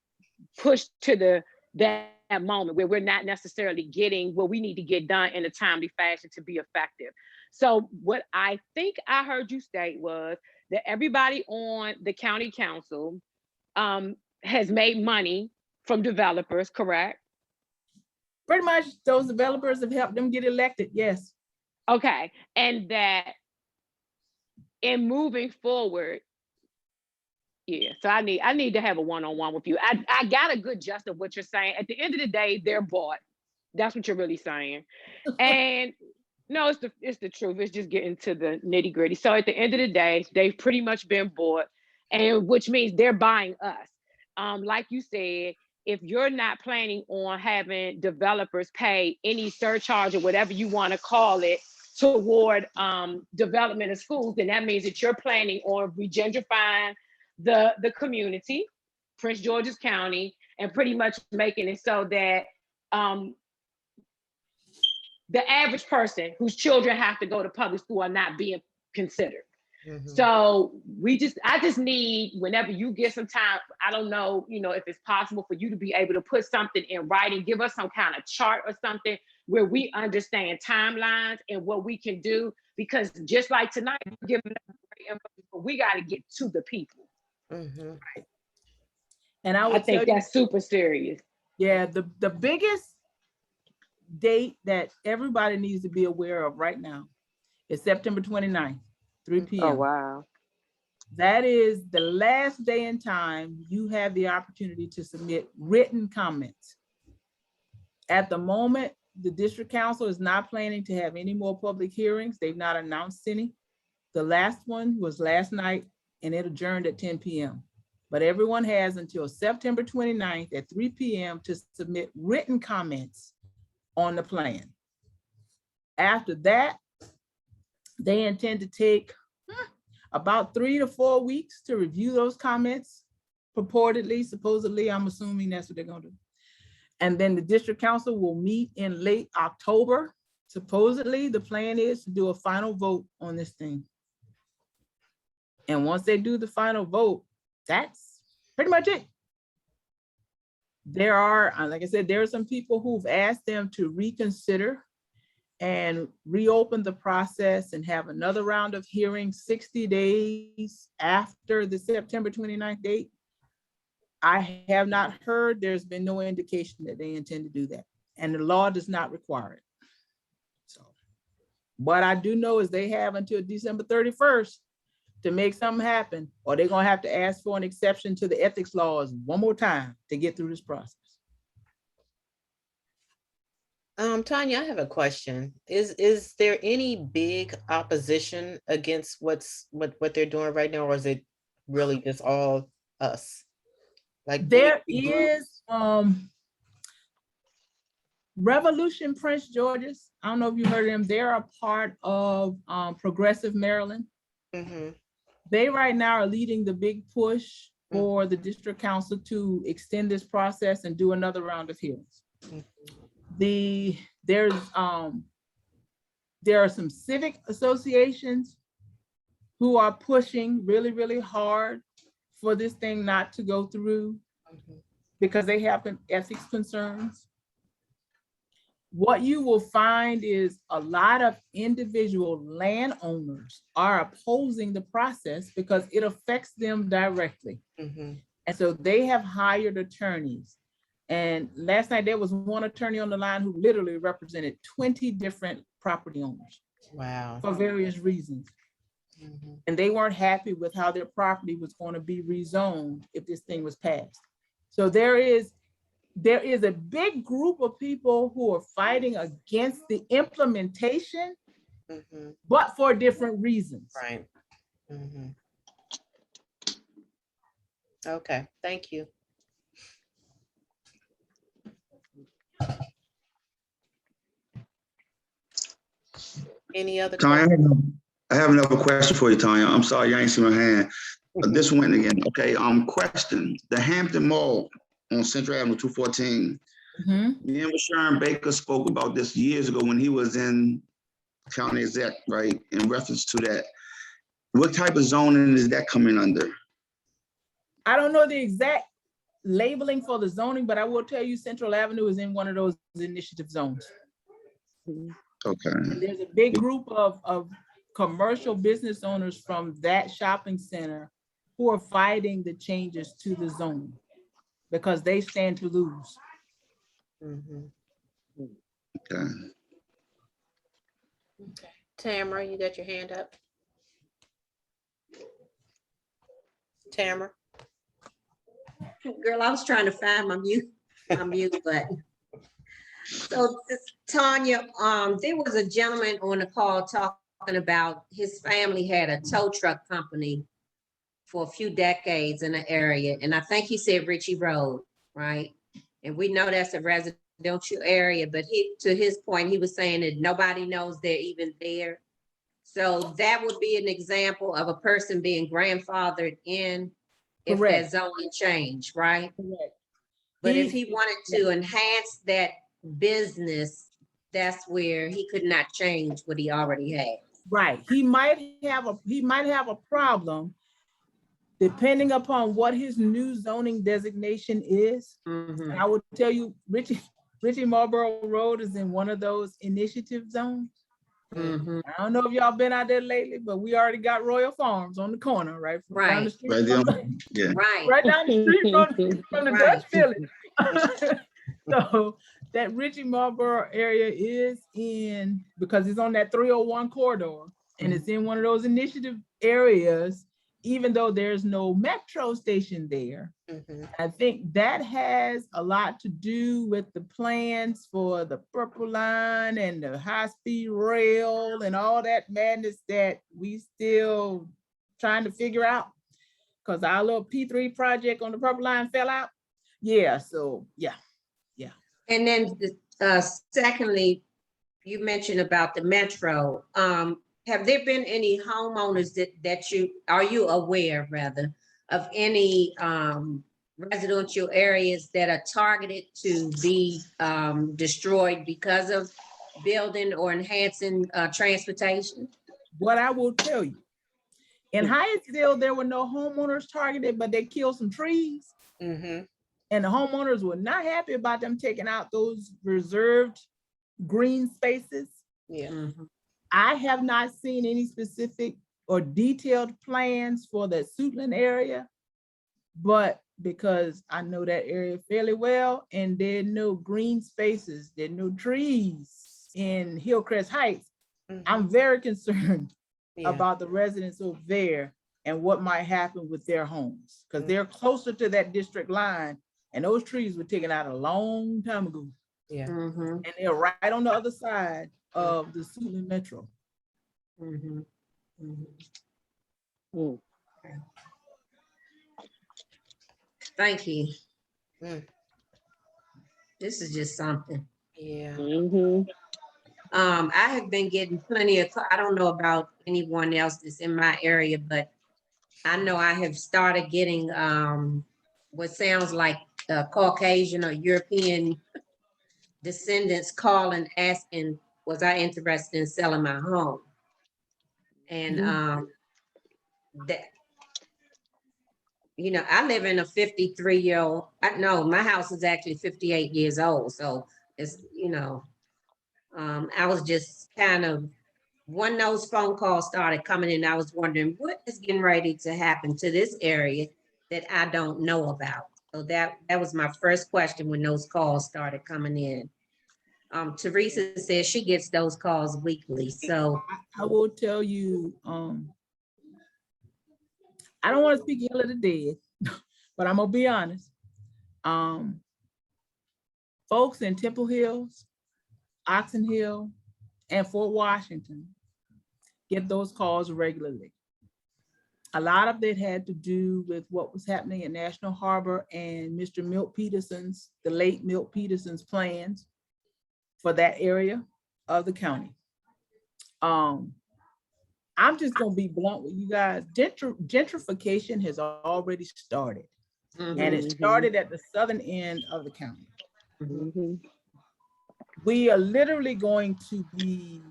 S7: pushed to that moment where we're not necessarily getting what we need to get done in a timely fashion to be effective. So what I think I heard you state was that everybody on the county council has made money from developers, correct?
S4: Pretty much those developers have helped them get elected, yes.
S7: Okay, and that in moving forward, yeah, so I need to have a one-on-one with you. I got a good gist of what you're saying. At the end of the day, they're bought. That's what you're really saying. And no, it's the truth. It's just getting to the nitty-gritty. So at the end of the day, they've pretty much been bought, and which means they're buying us. Like you said, if you're not planning on having developers pay any surcharge or whatever you want to call it toward development of schools, then that means that you're planning on regentrifying the community, Prince George's County, and pretty much making it so that the average person whose children have to go to public school are not being considered. Mm-hmm. So I just need, whenever you get some time, I don't know, if it's possible for you to be able to put something in writing, give us some kind of chart or something where we understand timelines and what we can do, because just like tonight, we're giving them great info, we got to get to the people. Mm-hmm. Right. And I think that's super serious.
S4: Yeah, the biggest date that everybody needs to be aware of right now is September 29th, 3 p.m.
S7: Oh, wow.
S4: That is the last day and time you have the opportunity to submit written comments. At the moment, the district council is not planning to have any more public hearings. They've not announced any. The last one was last night, and it adjourned at 10 p.m. But everyone has until September 29th at 3 p.m. to submit written comments on the plan. After that, they intend to take about 3 to 4 weeks to review those comments, purportedly, supposedly, I'm assuming that's what they're going to do. And then the district council will meet in late October. Supposedly, the plan is to do a final vote on this thing. And once they do the final vote, that's pretty much it. There are, like I said, there are some people who've asked them to reconsider and reopen the process and have another round of hearings 60 days after the September 29th date. I have not heard, there's been no indication that they intend to do that. And the law does not require it. So, what I do know is they have until December 31st to make something happen, or they're gonna have to ask for an exception to the ethics laws one more time to get through this process.
S1: Tonya, I have a question. Is there any big opposition against what they're doing right now, or is it really just all us? Like
S4: There
S1: big groups?
S4: is Revolution Prince George's. I don't know if you heard of them. They're a part of Progressive Maryland.
S1: Mhm.
S4: They right now are leading the big push for the district council to extend this process and do another round of hearings. There are some civic associations who are pushing really, really hard for this thing not to go through because they have ethics concerns. What you will find is a lot of individual landowners are opposing the process because it affects them directly.
S1: Mhm.
S4: And so they have hired attorneys. And last night there was one attorney on the line who literally represented 20 different property owners
S1: Wow.
S4: for various reasons.
S1: Mhm.
S4: And they weren't happy with how their property was going to be rezoned if this thing was passed. So there is a big group of people who are fighting against the implementation,
S1: Mhm.
S4: but for different reasons.
S1: Right. Mhm. Okay, thank you. Any other
S6: Tanya,
S1: questions?
S6: I have another question for you, Tanya. I'm sorry, I ain't see my hand. This one again. Okay, question. The Hampton Mall on Central Avenue 214.
S4: Mhm.
S6: Me and Sharon Baker spoke about this years ago when he was in county exec, right? In reference to that. What type of zoning is that coming under?
S4: I don't know the exact labeling for the zoning, but I will tell you Central Avenue is in one of those initiative zones.
S6: Okay.
S4: And there's a big group of commercial business owners from that shopping center who are fighting the changes to the zone because they stand to lose.
S1: Mhm.
S6: Okay.
S1: Okay. Tamara, you got your hand up? Tamara?
S2: Girl, I was trying to find my mute button. So Tanya, there was a gentleman on the call talking about his family had a tow truck company for a few decades in the area. And I think he said Ritchie Road, right? And we know that's a residential area, but to his point, he was saying that nobody knows they're even there. So that would be an example of a person being grandfathered in if
S4: Correct.
S2: that zoning change, right?
S4: Correct.
S2: But if he wanted to enhance that business, that's where he could not change what he already had.
S4: Right. He might have a problem depending upon what his new zoning designation is.
S2: Mhm.
S4: And I would tell you, Ritchie Marlboro Road is in one of those initiative zones.
S2: Mhm.
S4: I don't know if y'all been out there lately, but we already got Royal Farms on the corner, right? Down the
S2: Right.
S4: street.
S6: Right there.
S4: From,
S6: Yeah.
S2: Right.
S4: right down the street from the
S2: Right.
S4: Dutch Village. So that Ritchie Marlboro area is in, because it's on that 301 corridor, and it's in one of those initiative areas, even though there's no metro station there.
S1: Mhm.
S4: I think that has a lot to do with the plans for the Purple Line and the high-speed rail and all that madness that we still trying to figure out. Because our little P3 project on the Purple Line fell out. Yeah, so yeah.
S2: And then secondly, you mentioned about the metro. Have there been any homeowners are you aware rather of any residential areas that are targeted to be destroyed because of building or enhancing transportation?
S4: What I will tell you, in Hyattsville, there were no homeowners targeted, but they killed some trees.
S1: Mhm.
S4: And the homeowners were not happy about them taking out those reserved green spaces.
S1: Yeah.
S2: Mhm.
S4: I have not seen any specific or detailed plans for the Suitland area, but because I know that area fairly well, and there are no green spaces, there are no trees in Hillcrest Heights,
S1: Mhm.
S4: I'm very concerned
S1: Yeah.
S4: about the residents over there and what might happen with their homes, because they're closer to that district line, and those trees were taken out a long time ago.
S1: Yeah.
S2: Mhm.
S4: And they're right on the other side of the Suitland Metro.
S2: Mhm. Mhm.
S7: Mm.
S2: Thank you.
S1: Mm.
S2: This is just something.
S1: Yeah.
S7: Mhm.
S2: I have been getting plenty of, I don't know about anyone else that's in my area, but I know I have started getting what sounds like Caucasian or European descendants calling, asking, was I interested in selling my home? And that, you know, I live in a 53-year-old, no, my house is actually 58 years old. So it's, you know, I was just kind of, when those phone calls started coming in, I was wondering what is getting ready to happen to this area that I don't know about. So that was my first question when those calls started coming in. Teresa says she gets those calls weekly. So
S4: I will tell you, I don't want to speak ill of the dead, but I'm gonna be honest. Folks in Temple Hills, Oxon Hill, and Fort Washington get those calls regularly. A lot of it had to do with what was happening at National Harbor and Mr. Milt Peterson's, the late Milt Peterson's plans for that area of the county. I'm just gonna be blunt with you guys. Gentrification has already started, and it started at the southern end of the county.
S7: Mhm.
S4: We are literally going to be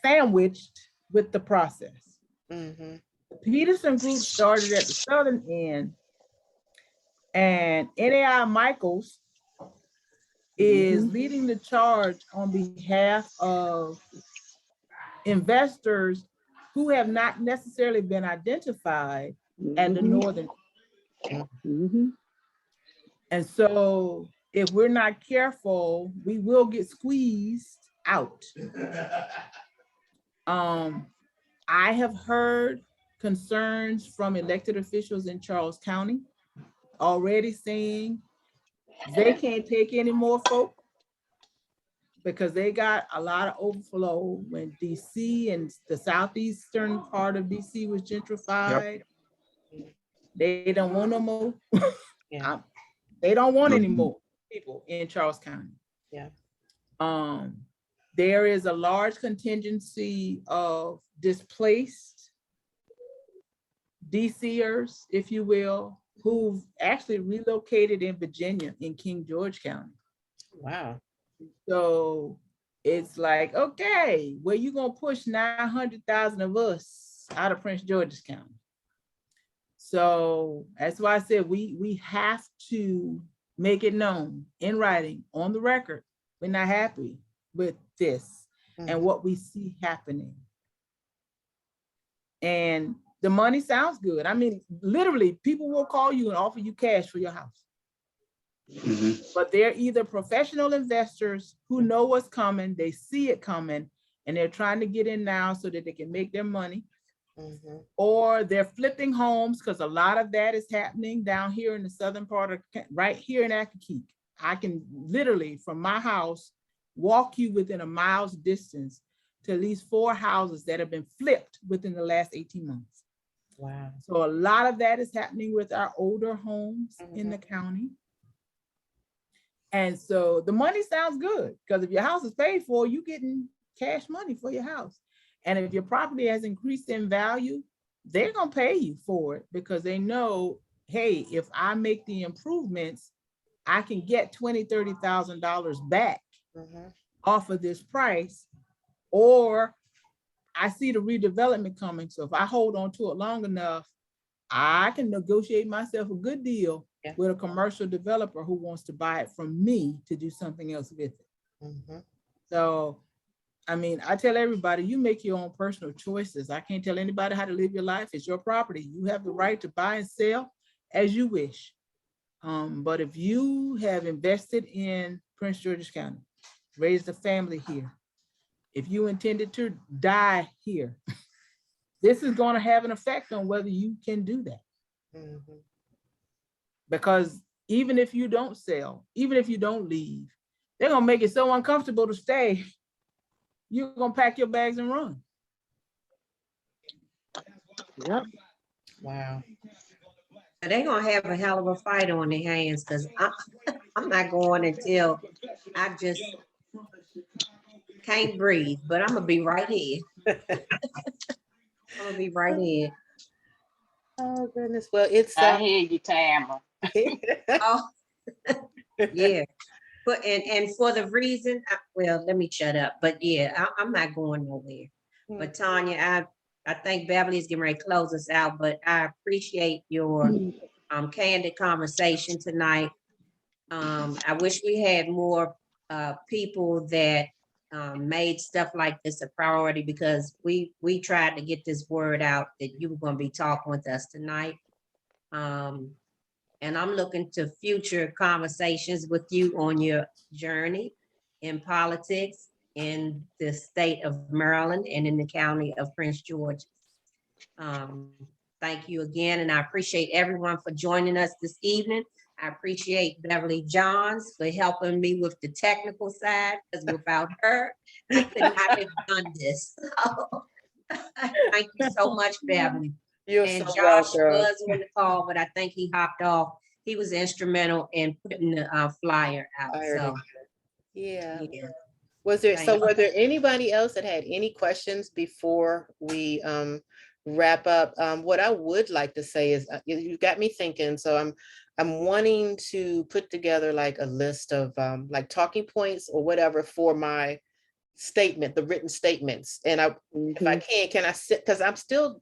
S4: sandwiched with the process.
S1: Mhm.
S4: The Peterson group started at the southern end, and NAI Michaels is leading the charge on behalf of investors who have not necessarily been identified at the northern.
S7: Mhm.
S4: And so if we're not careful, we will get squeezed out. I have heard concerns from elected officials in Charles County already saying they can't take any more folk because they got a lot of overflow when DC and the southeastern part of DC was gentrified. They don't want no more.
S1: Yeah.
S4: They don't want any more people in Charles County.
S1: Yeah.
S4: There is a large contingency of displaced DCers, if you will, who've actually relocated in Virginia in King George County.
S1: Wow.
S4: So it's like, okay, well, you're gonna push 900,000 of us out of Prince George's County. So that's why I said we have to make it known in writing, on the record, we're not happy with this and what we see happening. And the money sounds good. I mean, literally, people will call you and offer you cash for your house. But they're either professional investors who know what's coming, they see it coming, and they're trying to get in now so that they can make their money. Or they're flipping homes, because a lot of that is happening down here in the southern part of, right here in Accokeek. I can literally, from my house, walk you within a mile's distance to at least 4 houses that have been flipped within the last 18 months.
S1: Wow.
S4: So a lot of that is happening with our older homes in the county. And so the money sounds good, because if your house is paid for, you're getting cash money for your house. And if your property has increased in value, they're gonna pay you for it, because they know, hey, if I make the improvements, I can get $20,000, $30,000 back off of this price, or I see the redevelopment coming. So if I hold on to it long enough, I can negotiate myself a good deal with a commercial developer who wants to buy it from me to do something else with it. So, I mean, I tell everybody, you make your own personal choices. I can't tell anybody how to live your life. It's your property. You have the right to buy and sell as you wish. But if you have invested in Prince George's County, raised a family here, if you intended to die here, this is going to have an effect on whether you can do that. Because even if you don't sell, even if you don't leave, they're going to make it so uncomfortable to stay. You're going to pack your bags and run.
S7: Yep.
S1: Wow.
S2: They're gonna have a hell of a fight on their hands, because I'm not going until I just can't breathe, but I'm gonna be right here. I'm gonna be right here.
S1: Oh, goodness. Well, it's,
S5: I hear you, Tamara.
S2: Oh, yeah. But, and for the reason, well, let me shut up, but yeah, I'm not going nowhere. But Tonya, I think Beverly's getting ready to close us out, but I appreciate your candid conversation tonight. I wish we had more people that made stuff like this a priority, because we tried to get this word out that you were going to be talking with us tonight. And I'm looking to future conversations with you on your journey in politics in the state of Maryland and in the county of Prince George. Thank you again, and I appreciate everyone for joining us this evening. I appreciate Beverly Johns for helping me with the technical side, because without her, I could not have done this. Thank you so much, Beverly.
S1: You're
S2: And
S1: so
S2: Josh
S1: welcome.
S2: was on the call, but I think he hopped off. He was instrumental in putting the flyer out.
S1: I heard
S2: So,
S1: Yeah.
S2: yeah.
S1: Was there,
S2: Thank
S1: so
S2: you.
S1: were there anybody else that had any questions before we wrap up? What I would like to say is, you got me thinking, so I'm wanting to put together like a list of like talking points or whatever for my statement, the written statements. And if I can I sit, because I'm still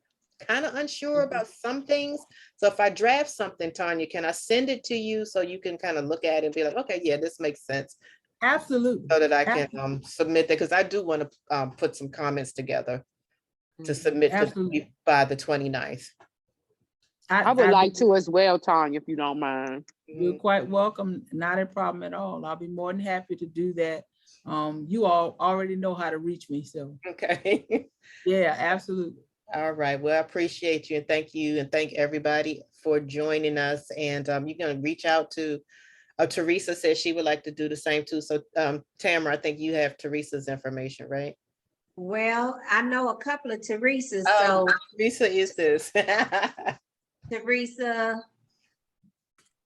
S1: kind of unsure about some things. So if I draft something, Tonya, can I send it to you so you can kind of look at it and be like, okay, yeah, this makes sense,
S4: Absolutely.
S1: so that I can submit that, because I do want to put some comments together to submit
S4: Absolutely.
S1: by the 29th.
S7: I would like to as well, Tonya, if you don't mind.
S4: You're quite welcome. Not a problem at all. I'll be more than happy to do that. You all already know how to reach me, so
S1: Okay.
S4: yeah, absolutely.
S1: All right. Well, I appreciate you, and thank you, and thank everybody for joining us. And you're going to reach out to Teresa says she would like to do the same too. So Tamara, I think you have Teresa's information, right?
S2: Well, I know a couple of Teresas. So
S1: Teresa is this.
S2: Teresa,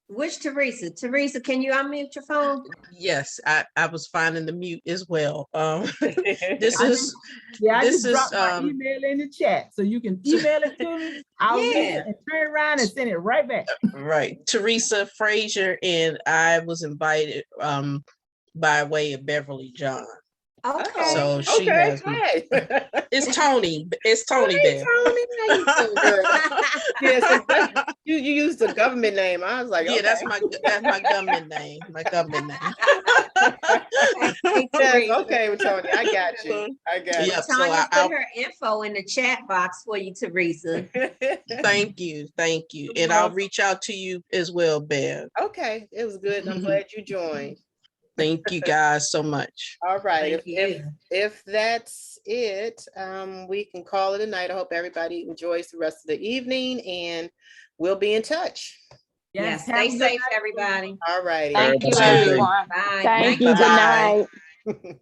S2: which Teresa? Teresa, can you unmute your phone?
S8: Yes, I was finding the mute as well. This
S4: I
S8: is
S4: Yeah, I
S8: this
S4: just
S8: is,
S4: dropped my email in the chat, so you can email it to me. I'll read
S2: Yeah.
S4: it and turn around and send it right back.
S8: right. Teresa Frazier, and I was invited by way of Beverly John.
S2: Okay.
S8: So she
S1: Okay,
S8: has
S1: hi.
S8: it's Tony. It's Tony
S1: Hey,
S8: Bear.
S1: Tony, how you doing, girl? Yes, you used the government name. I was like,
S8: Yeah,
S1: okay.
S8: that's my government name. My government name.
S2: Hey,
S1: Yes,
S2: Teresa.
S1: okay, Tony, I got you. I got
S8: Yep. So
S2: Tonya
S8: I'll
S2: put her info in the chat box for you, Teresa.
S1: you.
S8: thank you.
S1: You're
S8: And I'll
S1: welcome.
S8: reach out to you as well, Bear.
S1: Okay, it was good. I'm glad you joined.
S8: Thank you guys so much.
S1: All right,
S2: Thank you.
S1: if that's it, we can call it a night. I hope everybody enjoys the rest of the evening, and we'll be in touch.
S2: Yes,
S4: have a
S2: stay
S4: good
S2: safe,
S4: night.
S2: everybody.
S1: All righty.
S5: Thank you,
S8: too.
S5: everyone.
S2: Bye.
S7: Thank you. Good
S8: Bye-bye.
S7: night.